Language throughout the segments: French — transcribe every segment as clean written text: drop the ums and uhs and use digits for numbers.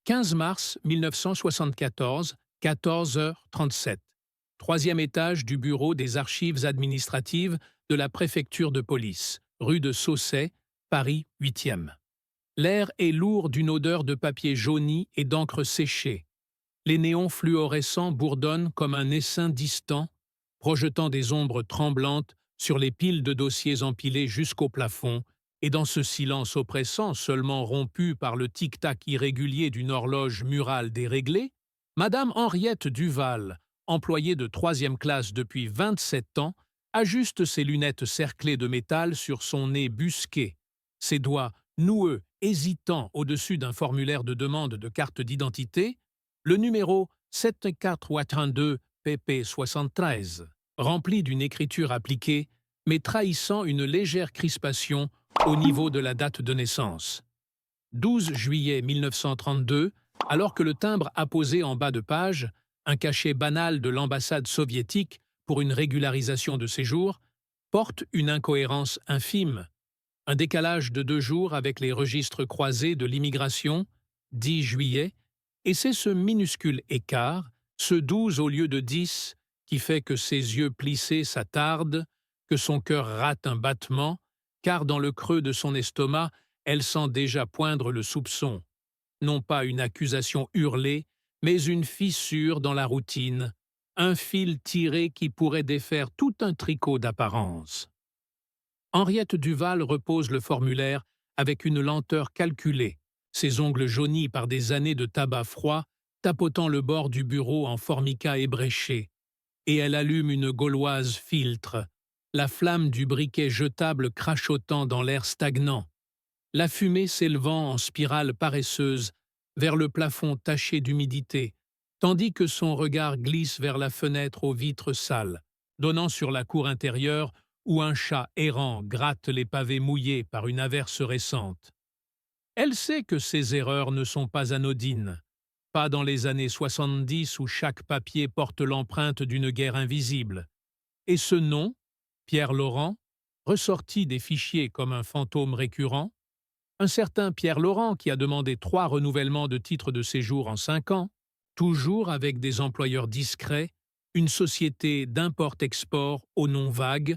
15 mars 1974, 14h37. Troisième étage du bureau des archives administratives de la préfecture de police, rue de Saussay, Paris 8e. L'air est lourd d'une odeur de papier jauni et d'encre séchée. Les néons fluorescents bourdonnent comme un essaim distant, projetant des ombres tremblantes sur les piles de dossiers empilés jusqu'au plafond, et dans ce silence oppressant seulement rompu par le tic-tac irrégulier d'une horloge murale déréglée, Madame Henriette Duval, employée de troisième classe depuis 27 ans, ajuste ses lunettes cerclées de métal sur son nez busqué, ses doigts noueux, hésitants au-dessus d'un formulaire de demande de carte d'identité, le numéro 7482 PP 73, rempli d'une écriture appliquée, mais trahissant une légère crispation au niveau de la date de naissance. 12 juillet 1932, alors que le timbre apposé en bas de page, un cachet banal de l'ambassade soviétique pour une régularisation de séjour, porte une incohérence infime. Un décalage de 2 jours avec les registres croisés de l'immigration, 10 juillet, et c'est ce minuscule écart, ce 12 au lieu de 10, qui fait que ses yeux plissés s'attardent, que son cœur rate un battement, car dans le creux de son estomac, elle sent déjà poindre le soupçon. Non pas une accusation hurlée, mais une fissure dans la routine, un fil tiré qui pourrait défaire tout un tricot d'apparence. Henriette Duval repose le formulaire avec une lenteur calculée, ses ongles jaunis par des années de tabac froid, tapotant le bord du bureau en formica ébréché. Et elle allume une gauloise filtre, la flamme du briquet jetable crachotant dans l'air stagnant, la fumée s'élevant en spirale paresseuse vers le plafond taché d'humidité, tandis que son regard glisse vers la fenêtre aux vitres sales, donnant sur la cour intérieure où un chat errant gratte les pavés mouillés par une averse récente. Elle sait que ces erreurs ne sont pas anodines, pas dans les années 70 où chaque papier porte l'empreinte d'une guerre invisible. Et ce nom, Pierre Laurent, ressorti des fichiers comme un fantôme récurrent, un certain Pierre Laurent qui a demandé 3 renouvellements de titre de séjour en 5 ans, toujours avec des employeurs discrets, une société d'import-export au nom vague,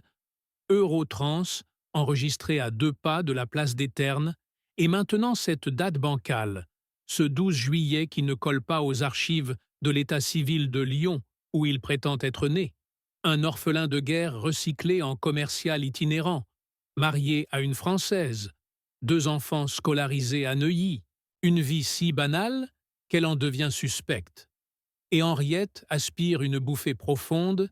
Eurotrans, enregistré à 2 pas de la place des Ternes, et maintenant cette date bancale, ce 12 juillet qui ne colle pas aux archives de l'état civil de Lyon, où il prétend être né. Un orphelin de guerre recyclé en commercial itinérant, marié à une Française, 2 enfants scolarisés à Neuilly, une vie si banale qu'elle en devient suspecte. Et Henriette aspire une bouffée profonde,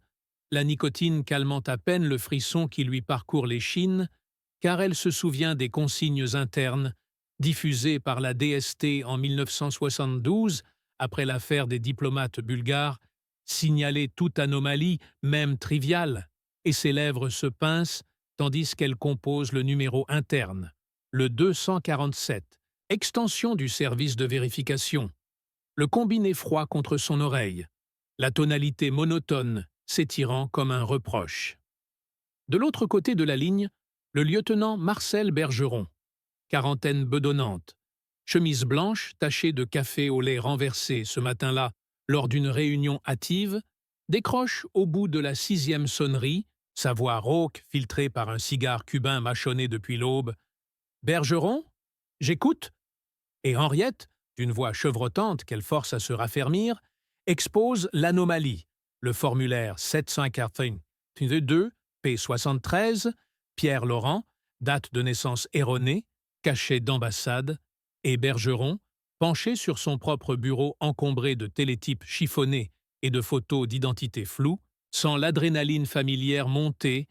la nicotine calmant à peine le frisson qui lui parcourt l'échine, car elle se souvient des consignes internes diffusées par la DST en 1972, après l'affaire des diplomates bulgares, signaler toute anomalie, même triviale, et ses lèvres se pincent tandis qu'elle compose le numéro interne, le 247, extension du service de vérification. Le combiné froid contre son oreille, la tonalité monotone s'étirant comme un reproche. De l'autre côté de la ligne, le lieutenant Marcel Bergeron, quarantaine bedonnante, chemise blanche tachée de café au lait renversé ce matin-là lors d'une réunion hâtive, décroche au bout de la 6e sonnerie, sa voix rauque filtrée par un cigare cubain mâchonné depuis l'aube. « Bergeron, j'écoute !» Et Henriette, d'une voix chevrotante qu'elle force à se raffermir, expose l'anomalie, le formulaire 782 P73, Pierre Laurent, date de naissance erronée, cachet d'ambassade, et Bergeron, penché sur son propre bureau encombré de télétypes chiffonnés et de photos d'identité floues, sans l'adrénaline familière montée,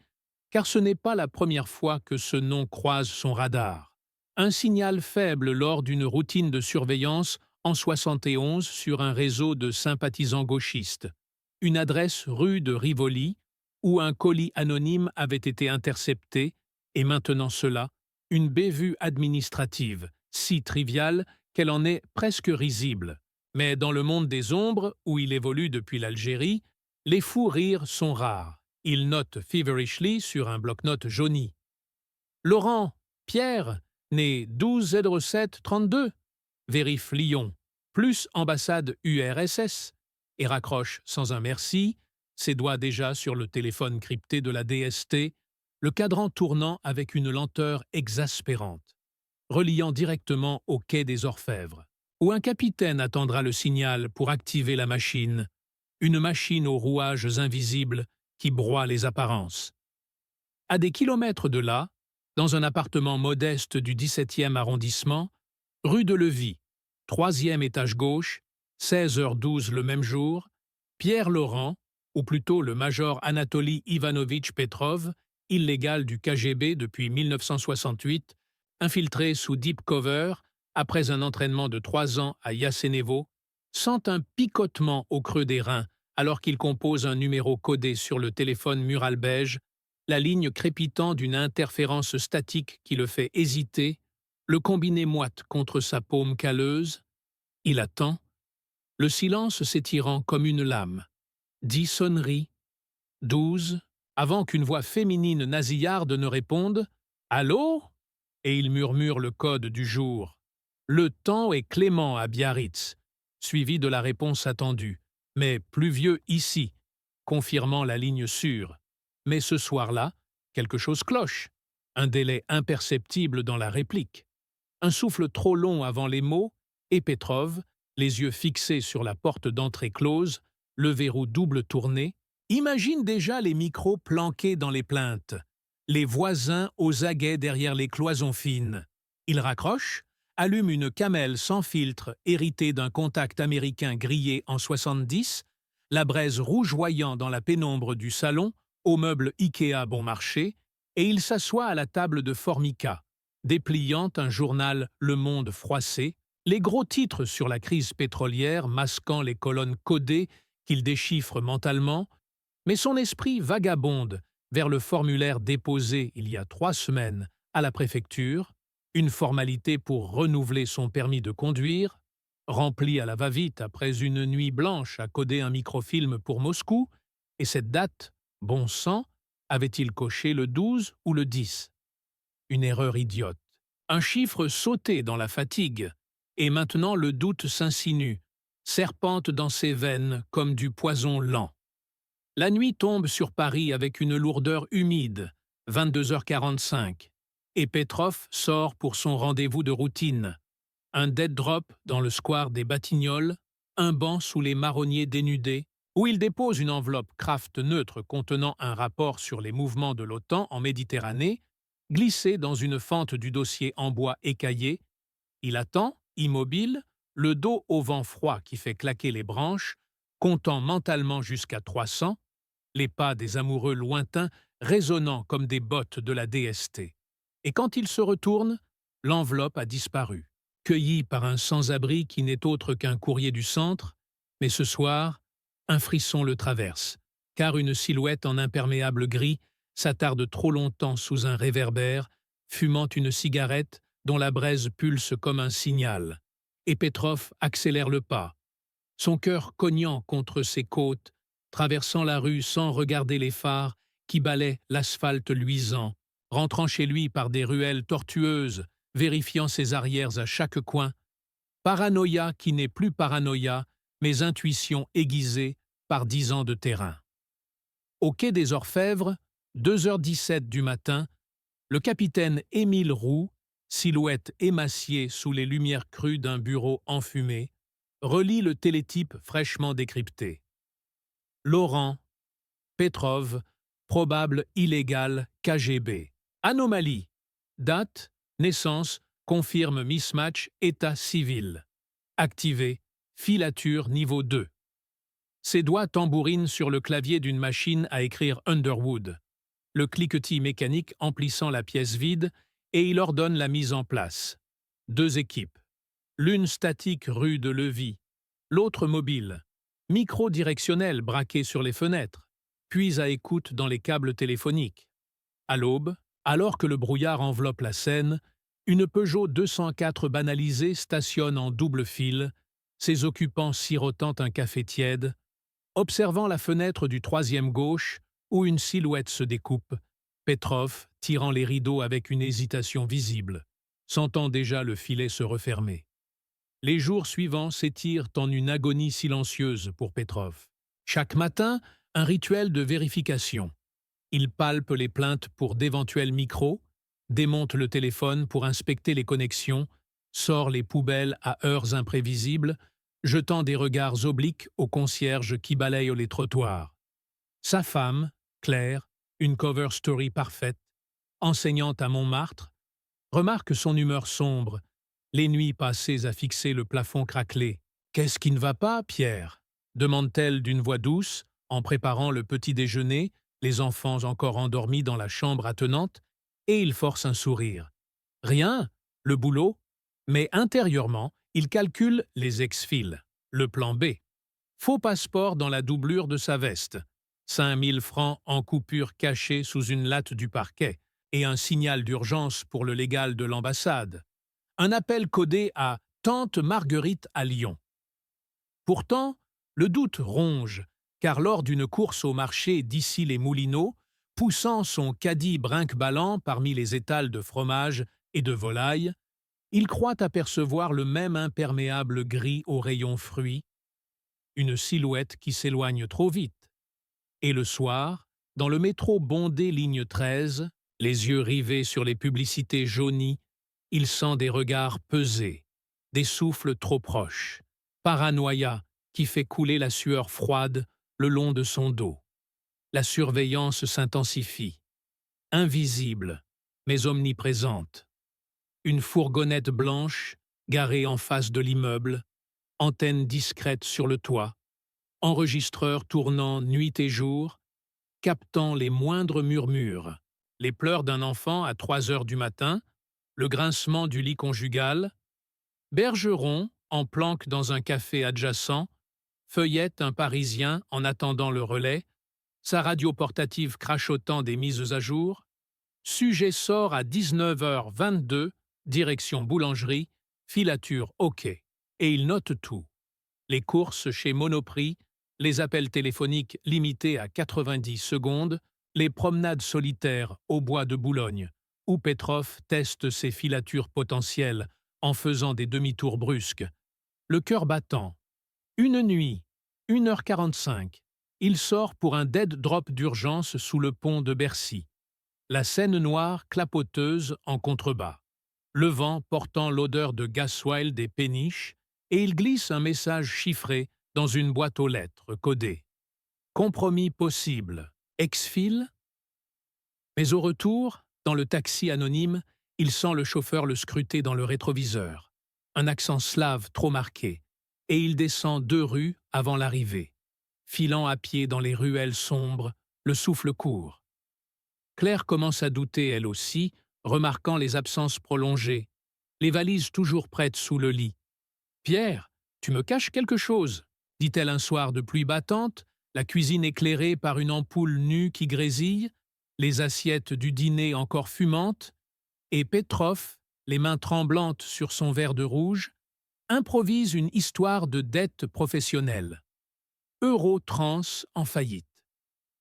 car ce n'est pas la première fois que ce nom croise son radar. Un signal faible lors d'une routine de surveillance en 71 sur un réseau de sympathisants gauchistes, une adresse rue de Rivoli, où un colis anonyme avait été intercepté, et maintenant cela, une bévue administrative, si triviale qu'elle en est presque risible. Mais dans le monde des ombres, où il évolue depuis l'Algérie, les fous rires sont rares. Il note feverishly sur un bloc-notes jauni. « Laurent, Pierre, né 12/07/32, vérifie Lyon, plus ambassade URSS, et raccroche sans un merci, ses doigts déjà sur le téléphone crypté de la DST, le cadran tournant avec une lenteur exaspérante, reliant directement au quai des Orfèvres, où un capitaine attendra le signal pour activer la machine, une machine aux rouages invisibles qui broie les apparences. À des kilomètres de là, dans un appartement modeste du 17e arrondissement, rue de Levis, 3e étage gauche, 16h12 le même jour, Pierre Laurent, ou plutôt le major Anatoly Ivanovitch Petrov, illégal du KGB depuis 1968, infiltré sous deep cover après un entraînement de 3 ans à Yasenevo, sent un picotement au creux des reins alors qu'il compose un numéro codé sur le téléphone mural beige, la ligne crépitant d'une interférence statique qui le fait hésiter, le combiné moite contre sa paume calleuse. Il attend, le silence s'étirant comme une lame. 10 sonneries, 12, avant qu'une voix féminine nasillarde ne réponde « Allô ?» et il murmure le code du jour. Le temps est clément à Biarritz, suivi de la réponse attendue, mais pluvieux ici, confirmant la ligne sûre. Mais ce soir-là, quelque chose cloche, un délai imperceptible dans la réplique, un souffle trop long avant les mots, et Petrov, les yeux fixés sur la porte d'entrée close, le verrou double tourné, imagine déjà les micros planqués dans les plaintes, les voisins aux aguets derrière les cloisons fines. Il raccroche, allume une Camel sans filtre héritée d'un contact américain grillé en 70, la braise rougeoyant dans la pénombre du salon, aux meubles Ikea bon marché, et il s'assoit à la table de Formica, dépliant un journal Le Monde froissé, les gros titres sur la crise pétrolière masquant les colonnes codées qu'il déchiffre mentalement, mais son esprit vagabonde vers le formulaire déposé il y a 3 semaines à la préfecture, une formalité pour renouveler son permis de conduire, rempli à la va-vite après une nuit blanche à coder un microfilm pour Moscou, et cette date, bon sang, avait-il coché le 12 ou le 10 ? Une erreur idiote. Un chiffre sauté dans la fatigue, et maintenant le doute s'insinue, serpente dans ses veines comme du poison lent. La nuit tombe sur Paris avec une lourdeur humide, 22h45, et Petrov sort pour son rendez-vous de routine. Un dead drop dans le square des Batignolles, un banc sous les marronniers dénudés, où il dépose une enveloppe Kraft neutre contenant un rapport sur les mouvements de l'OTAN en Méditerranée, glissé dans une fente du dossier en bois écaillé. Il attend, immobile, le dos au vent froid qui fait claquer les branches, comptant mentalement jusqu'à 300, les pas des amoureux lointains résonnant comme des bottes de la DST. Et quand il se retourne, l'enveloppe a disparu, cueillie par un sans-abri qui n'est autre qu'un courrier du centre, mais ce soir, un frisson le traverse, car une silhouette en imperméable gris s'attarde trop longtemps sous un réverbère, fumant une cigarette dont la braise pulse comme un signal. Et Petrov accélère le pas, son cœur cognant contre ses côtes, traversant la rue sans regarder les phares qui balaient l'asphalte luisant, rentrant chez lui par des ruelles tortueuses, vérifiant ses arrières à chaque coin. Paranoïa qui n'est plus paranoïa, mais intuition aiguisée par 10 ans de terrain. Au quai des Orfèvres, 2h17 du matin, le capitaine Émile Roux, silhouette émaciée sous les lumières crues d'un bureau enfumé, relit le télétype fraîchement décrypté. Laurent, Petrov, probable illégal KGB. Anomalie. Date, naissance, confirme mismatch, état civil. Activé, filature niveau 2. Ses doigts tambourinent sur le clavier d'une machine à écrire Underwood, le cliquetis mécanique emplissant la pièce vide, et il ordonne la mise en place. 2 équipes. L'une statique rue de Levis, l'autre mobile, micro-directionnel braqué sur les fenêtres, puis à écoute dans les câbles téléphoniques. À l'aube, alors que le brouillard enveloppe la scène, une Peugeot 204 banalisée stationne en double file, ses occupants sirotant un café tiède, observant la fenêtre du 3e gauche où une silhouette se découpe, Petrov tirant les rideaux avec une hésitation visible, sentant déjà le filet se refermer. Les jours suivants s'étirent en une agonie silencieuse pour Petrov. Chaque matin, un rituel de vérification. Il palpe les plaintes pour d'éventuels micros, démonte le téléphone pour inspecter les connexions, sort les poubelles à heures imprévisibles, jetant des regards obliques aux concierges qui balayent les trottoirs. Sa femme, Claire, une cover story parfaite, enseignante à Montmartre, remarque son humeur sombre, les nuits passées à fixer le plafond craquelé. « Qu'est-ce qui ne va pas, Pierre ?» demande-t-elle d'une voix douce, en préparant le petit déjeuner, les enfants encore endormis dans la chambre attenante, et il force un sourire. Rien, le boulot, mais intérieurement, il calcule les ex-fils, le plan B. Faux passeport dans la doublure de sa veste, 5000 francs en coupure cachée sous une latte du parquet, et un signal d'urgence pour le légal de l'ambassade. Un appel codé à Tante Marguerite à Lyon. Pourtant, le doute ronge, car lors d'une course au marché d'Issy-les-Moulineaux, poussant son caddie brinque-ballant parmi les étals de fromage et de volaille, il croit apercevoir le même imperméable gris aux rayons fruits, une silhouette qui s'éloigne trop vite. Et le soir, dans le métro bondé ligne 13, les yeux rivés sur les publicités jaunies, il sent des regards pesés, des souffles trop proches, paranoïa qui fait couler la sueur froide le long de son dos. La surveillance s'intensifie, invisible, mais omniprésente. Une fourgonnette blanche, garée en face de l'immeuble, antenne discrète sur le toit, enregistreur tournant nuit et jour, captant les moindres murmures, les pleurs d'un enfant à 3 heures du matin, le grincement du lit conjugal. Bergeron, en planque dans un café adjacent, feuillette un Parisien en attendant le relais, sa radio portative crachotant des mises à jour. Sujet sort à 19h22, direction boulangerie, filature OK. Et il note tout. Les courses chez Monoprix, les appels téléphoniques limités à 90 secondes, les promenades solitaires au bois de Boulogne, où Petrov teste ses filatures potentielles en faisant des demi-tours brusques. Le cœur battant. Une nuit, 1h45, il sort pour un dead drop d'urgence sous le pont de Bercy. La Seine noire clapoteuse en contrebas. Le vent portant l'odeur de gasoil des péniches, et il glisse un message chiffré dans une boîte aux lettres codée. Compromis possible. Ex-fil. Mais au retour, dans le taxi anonyme, il sent le chauffeur le scruter dans le rétroviseur. Un accent slave trop marqué, et il descend 2 rues avant l'arrivée. Filant à pied dans les ruelles sombres, le souffle court. Claire commence à douter elle aussi, remarquant les absences prolongées, les valises toujours prêtes sous le lit. « Pierre, tu me caches quelque chose ?» dit-elle un soir de pluie battante, la cuisine éclairée par une ampoule nue qui grésille, les assiettes du dîner encore fumantes, et Petrov, les mains tremblantes sur son verre de rouge, improvise une histoire de dette professionnelle. Eurotrans en faillite.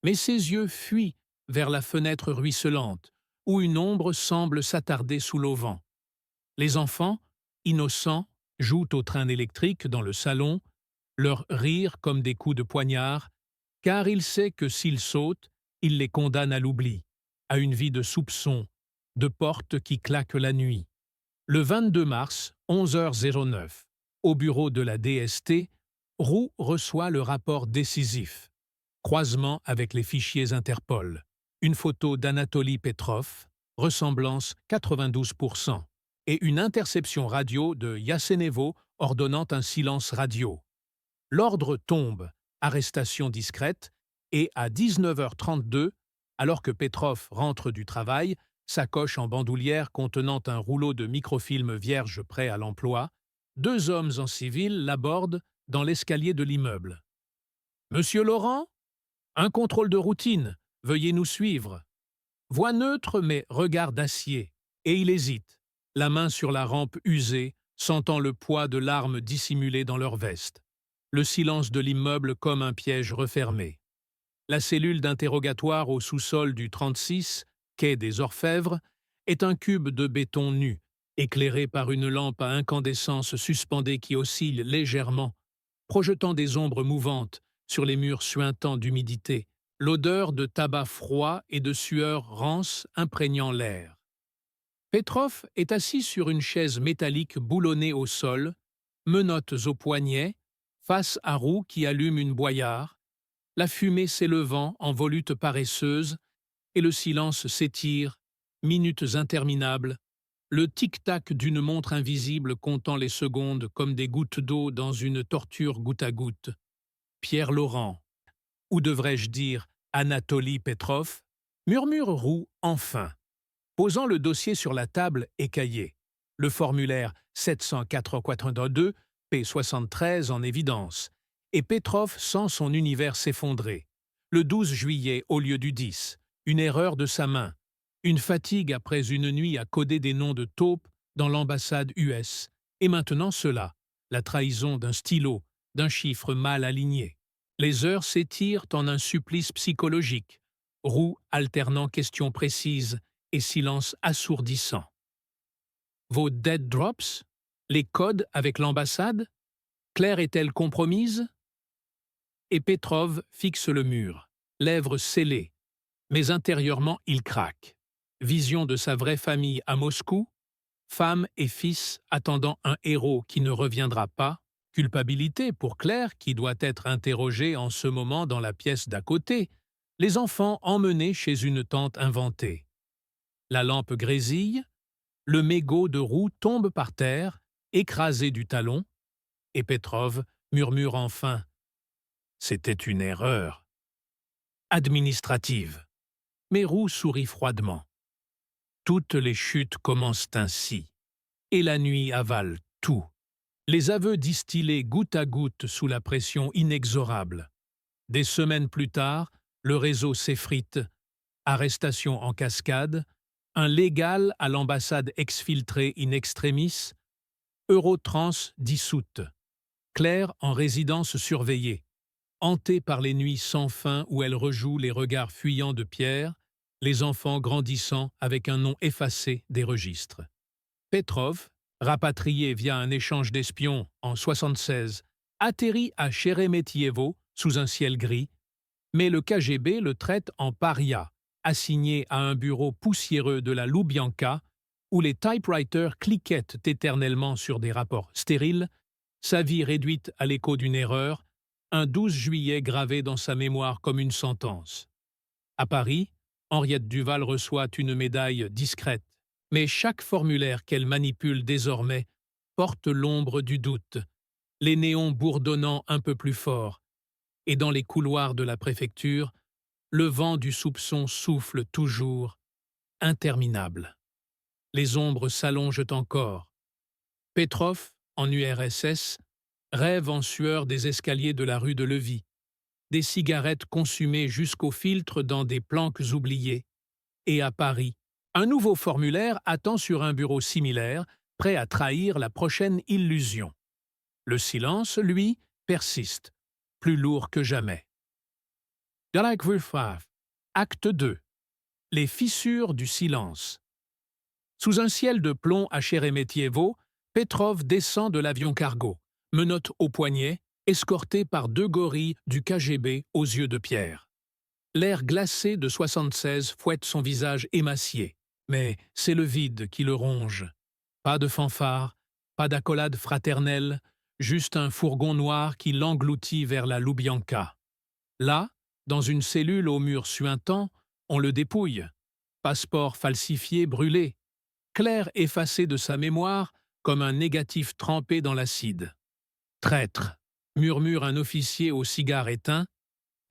Mais ses yeux fuient vers la fenêtre ruisselante, où une ombre semble s'attarder sous l'auvent. Les enfants, innocents, jouent au train électrique dans le salon, leur rire comme des coups de poignard, car il sait que s'ils sautent, il les condamne à l'oubli, à une vie de soupçons, de portes qui claquent la nuit. Le 22 mars, 11h09, au bureau de la DST, Roux reçoit le rapport décisif. Croisement avec les fichiers Interpol. Une photo d'Anatoly Petrov, ressemblance 92%, et une interception radio de Yasenevo ordonnant un silence radio. L'ordre tombe, arrestation discrète, et à 19h32, alors que Petrov rentre du travail, sacoche en bandoulière contenant un rouleau de microfilm vierge prêt à l'emploi, 2 hommes en civil l'abordent dans l'escalier de l'immeuble. « Monsieur Laurent ? Un contrôle de routine, veuillez nous suivre. » Voix neutre mais regard d'acier, et il hésite, la main sur la rampe usée, sentant le poids de l'arme dissimulée dans leur veste. Le silence de l'immeuble comme un piège refermé. La cellule d'interrogatoire au sous-sol du 36, quai des Orfèvres, est un cube de béton nu, éclairée par une lampe à incandescence suspendée qui oscille légèrement, projetant des ombres mouvantes sur les murs suintants d'humidité, l'odeur de tabac froid et de sueur rance imprégnant l'air. Petrov est assis sur une chaise métallique boulonnée au sol, menottes aux poignets, face à Roux qui allume une boyard, la fumée s'élevant en volutes paresseuses, et le silence s'étire, minutes interminables, le tic-tac d'une montre invisible comptant les secondes comme des gouttes d'eau dans une torture goutte à goutte. Pierre Laurent, ou devrais-je dire Anatoly Petrov, murmure Roux enfin, posant le dossier sur la table écaillée, le formulaire 782 P73 en évidence, et Petrov sent son univers s'effondrer. Le 12 juillet au lieu du 10, une erreur de sa main, une fatigue après une nuit à coder des noms de taupes dans l'ambassade US, et maintenant cela, la trahison d'un stylo, d'un chiffre mal aligné. Les heures s'étirent en un supplice psychologique, Roux alternant questions précises et silence assourdissant. Vos dead drops? Les codes avec l'ambassade? Claire est-elle compromise? Et Petrov fixe le mur, lèvres scellées, mais intérieurement il craque. Vision de sa vraie famille à Moscou, femme et fils attendant un héros qui ne reviendra pas, culpabilité pour Claire qui doit être interrogée en ce moment dans la pièce d'à côté, les enfants emmenés chez une tante inventée. La lampe grésille, le mégot de Roux tombe par terre, écrasé du talon, et Petrov murmure enfin « C'était une erreur. » Administrative. Mais Roux sourit froidement. Toutes les chutes commencent ainsi, et la nuit avale tout. Les aveux distillés goutte à goutte sous la pression inexorable. Des semaines plus tard, le réseau s'effrite, arrestation en cascade, un légal à l'ambassade exfiltré in extremis, Eurotrans dissoute, Claire en résidence surveillée, hantée par les nuits sans fin où elle rejoue les regards fuyants de Pierre, les enfants grandissant avec un nom effacé des registres. Petrov, rapatrié via un échange d'espions en 1976, atterrit à Sheremetyevo sous un ciel gris, mais le KGB le traite en paria, assigné à un bureau poussiéreux de la Loubianka, où les typewriters cliquettent éternellement sur des rapports stériles, sa vie réduite à l'écho d'une erreur, un 12 juillet gravé dans sa mémoire comme une sentence. À Paris, Henriette Duval reçoit une médaille discrète, mais chaque formulaire qu'elle manipule désormais porte l'ombre du doute, les néons bourdonnant un peu plus fort, et dans les couloirs de la préfecture, le vent du soupçon souffle toujours, interminable. Les ombres s'allongent encore. Petrov, en URSS, rêve en sueur des escaliers de la rue de Levis, des cigarettes consumées jusqu'au filtre dans des planques oubliées. Et à Paris, un nouveau formulaire attend sur un bureau similaire, prêt à trahir la prochaine illusion. Le silence, lui, persiste, plus lourd que jamais. Acte 2. Les fissures du silence. Sous un ciel de plomb à Sheremetyevo, Petrov descend de l'avion cargo, menottes au poignet, escorté par 2 gorilles du KGB aux yeux de pierre. L'air glacé de 76 fouette son visage émacié, mais c'est le vide qui le ronge. Pas de fanfare, pas d'accolade fraternelle, juste un fourgon noir qui l'engloutit vers la Loubianka. Là, dans une cellule au mur suintant, on le dépouille. Passeport falsifié brûlé. Claire effacée de sa mémoire comme un négatif trempé dans l'acide. Traître, murmure un officier au cigare éteint,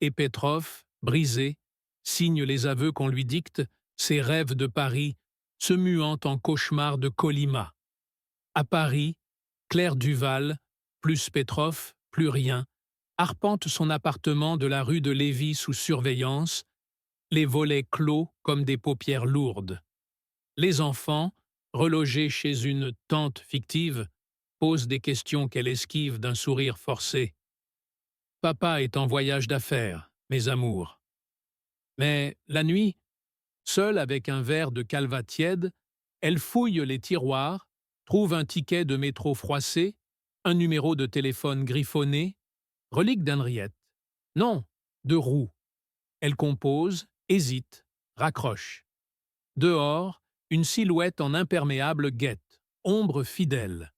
et Petrov, brisé, signe les aveux qu'on lui dicte, ses rêves de Paris se muant en cauchemar de Colima. À Paris, Claire Duval, plus Petrov, plus rien, arpente son appartement de la rue de Lévis sous surveillance, les volets clos comme des paupières lourdes. Les enfants, relogés chez une tante fictive, posent des questions qu'elle esquive d'un sourire forcé. Papa est en voyage d'affaires, mes amours. Mais la nuit, seule avec un verre de calva tiède, elle fouille les tiroirs, trouve un ticket de métro froissé, un numéro de téléphone griffonné, relique d'Henriette. Non, de Roux. Elle compose, hésite, raccroche. Dehors, une silhouette en imperméable guette, ombre fidèle.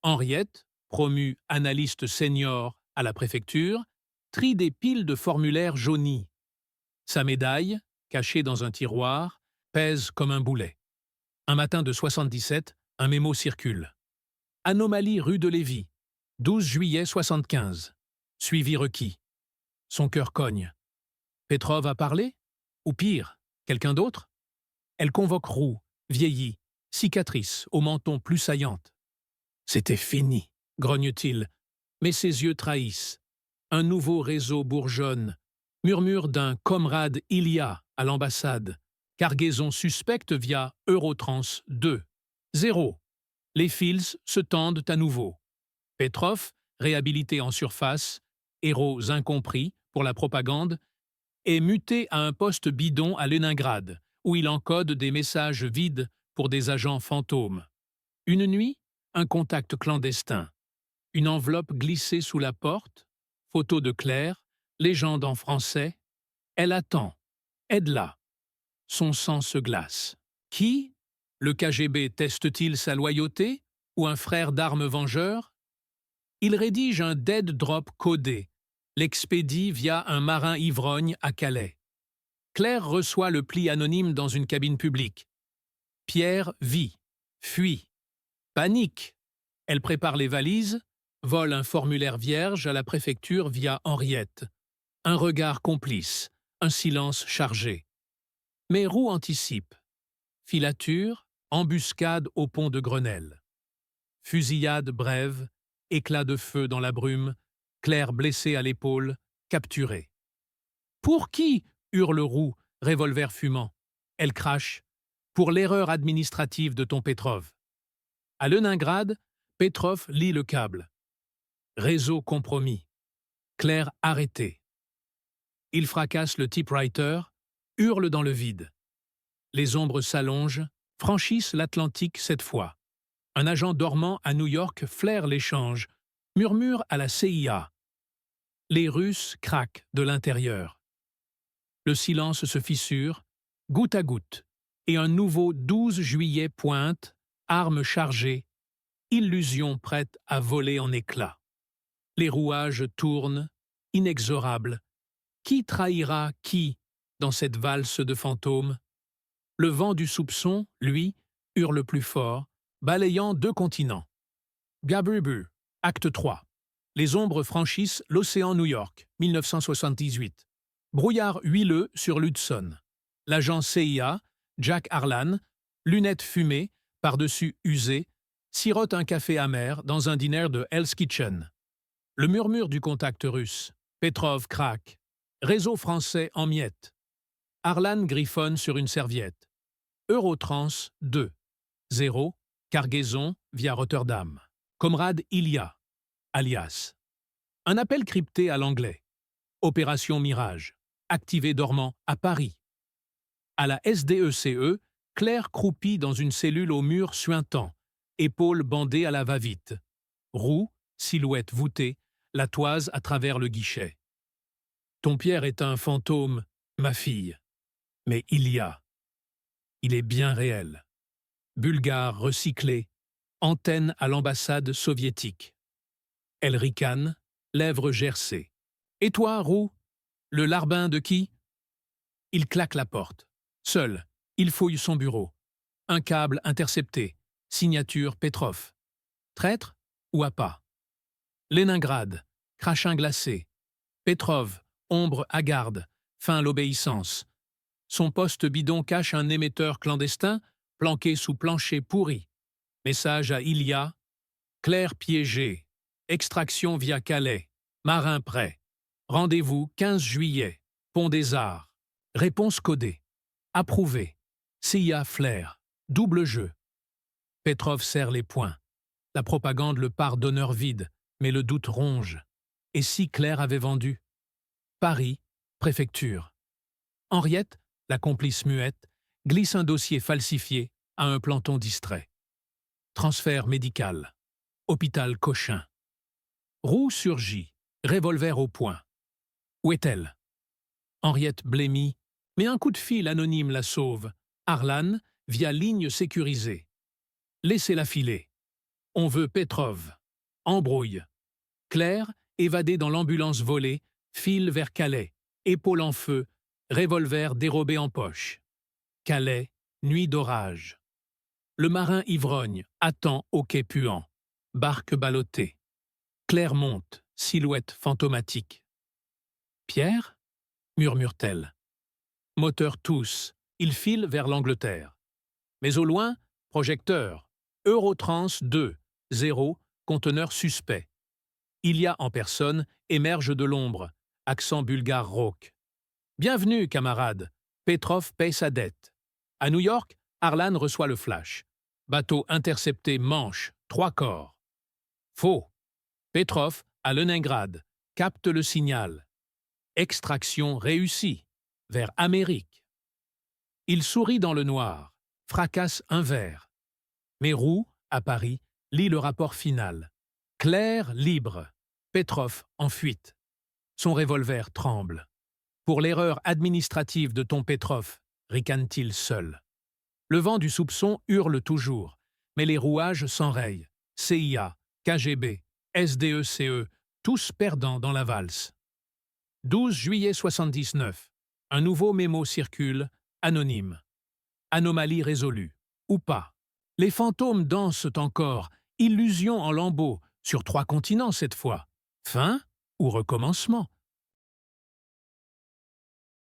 Henriette, promue analyste senior à la préfecture, trie des piles de formulaires jaunis. Sa médaille, cachée dans un tiroir, pèse comme un boulet. Un matin de 77, un mémo circule. Anomalie rue de Lévis, 12 juillet 75. Suivi requis. Son cœur cogne. Petrov a parlé? Ou pire, quelqu'un d'autre? Elle convoque Roux, vieillie, cicatrice, au menton plus saillante. C'était fini, grogne-t-il, mais ses yeux trahissent. Un nouveau réseau bourgeonne. Murmure d'un comrade Ilia à l'ambassade. Cargaison suspecte via Eurotrans 2. 0. Les fils se tendent à nouveau. Petrov, réhabilité en surface, héros incompris pour la propagande, est muté à un poste bidon à Leningrad, où il encode des messages vides pour des agents fantômes. Une nuit, un contact clandestin. Une enveloppe glissée sous la porte, photo de Claire, légende en français. Elle attend. Aide-la. Son sang se glace. Qui? Le KGB teste-t-il sa loyauté? Ou un frère d'armes vengeur? Il rédige un dead drop codé, l'expédie via un marin ivrogne à Calais. Claire reçoit le pli anonyme dans une cabine publique. Pierre vit, fuit. Panique. Elle prépare les valises, vole un formulaire vierge à la préfecture via Henriette. Un regard complice, un silence chargé. Mais Roux anticipe. Filature, embuscade au pont de Grenelle. Fusillade brève, éclat de feu dans la brume, Claire blessée à l'épaule, capturée. Pour qui? Hurle Roux, revolver fumant. Elle crache. Pour l'erreur administrative de ton Petrov. À Leningrad, Petrov lit le câble. Réseau compromis. Claire arrêtée. Il fracasse le typewriter, hurle dans le vide. Les ombres s'allongent, franchissent l'Atlantique cette fois. Un agent dormant à New York flaire l'échange, murmure à la CIA. Les Russes craquent de l'intérieur. Le silence se fissure, goutte à goutte, et un nouveau 12 juillet pointe, armes chargées, illusion prête à voler en éclats. Les rouages tournent, inexorables. Qui trahira qui dans cette valse de fantômes? Le vent du soupçon, lui, hurle plus fort, balayant 2 continents. Gabribu, acte 3. Les ombres franchissent l'océan New York, 1978. Brouillard huileux sur l'Hudson. L'agent CIA, Jack Harlan, lunettes fumées, par-dessus usées, sirote un café amer dans un dîner de Hell's Kitchen. Le murmure du contact russe. Petrov craque. Réseau français en miettes. Harlan griffonne sur une serviette. Eurotrans 2. 0. Cargaison via Rotterdam. Comrade Ilia, alias. Un appel crypté à l'anglais. Opération Mirage. Activé dormant à Paris. À la SDECE, Claire croupit dans une cellule au mur suintant, épaules bandées à la va-vite. Roux, silhouette voûtée, la toise à travers le guichet. Ton Pierre est un fantôme, ma fille. Mais il est bien réel. Bulgare recyclé, antenne à l'ambassade soviétique. Elle ricane, lèvres gercées. Et toi, Roux? Le larbin de qui? Il claque la porte. Seul, il fouille son bureau. Un câble intercepté. Signature Petrov. Traître ou appât? Leningrad, crachin glacé. Petrov, ombre hagarde, fin l'obéissance. Son poste bidon cache un émetteur clandestin, planqué sous plancher pourri. Message à Ilia. Claire piégée. Extraction via Calais. Marin prêt. Rendez-vous 15 juillet. Pont des Arts. Réponse codée. Approuvé. CIA flair. Double jeu. Petrov serre les poings. La propagande le part d'honneur vide, mais le doute ronge. Et si Claire avait vendu? Paris, préfecture. Henriette, la complice muette, glisse un dossier falsifié à un planton distrait. Transfert médical. Hôpital Cochin. Roux surgit, revolver au poing. Où est-elle? Henriette blêmit, mais un coup de fil anonyme la sauve. Arlan, via ligne sécurisée. Laissez-la filer. On veut Petrov. Embrouille. Claire, évadée dans l'ambulance volée, file vers Calais, épaule en feu, revolver dérobé en poche. Calais, nuit d'orage. Le marin ivrogne attend au quai puant. Barque ballottée. Claire monte, silhouette fantomatique. Pierre? Murmure-t-elle. Moteur tous, il file vers l'Angleterre. Mais au loin, projecteur. Eurotrans 2, 0, conteneur suspect. Ilya en personne émerge de l'ombre, accent bulgare rauque. Bienvenue, camarade. Petrov paye sa dette. À New York, Arlan reçoit le flash. Bateau intercepté Manche, 3 corps. Faux. Petrov, à Leningrad, capte le signal. Extraction réussie. Vers Amérique. Il sourit dans le noir, fracasse un verre. Mais Roux, à Paris, lit le rapport final. Claire libre. Petrov en fuite. Son revolver tremble. Pour l'erreur administrative de ton Petrov, ricane-t-il seul. Le vent du soupçon hurle toujours, mais les rouages s'enrayent. CIA, KGB, SDECE, tous perdants dans la valse. 12 juillet 79. Un nouveau mémo circule, anonyme. Anomalie résolue. Ou pas. Les fantômes dansent encore, illusion en lambeaux, sur 3 continents cette fois. Fin ou recommencement?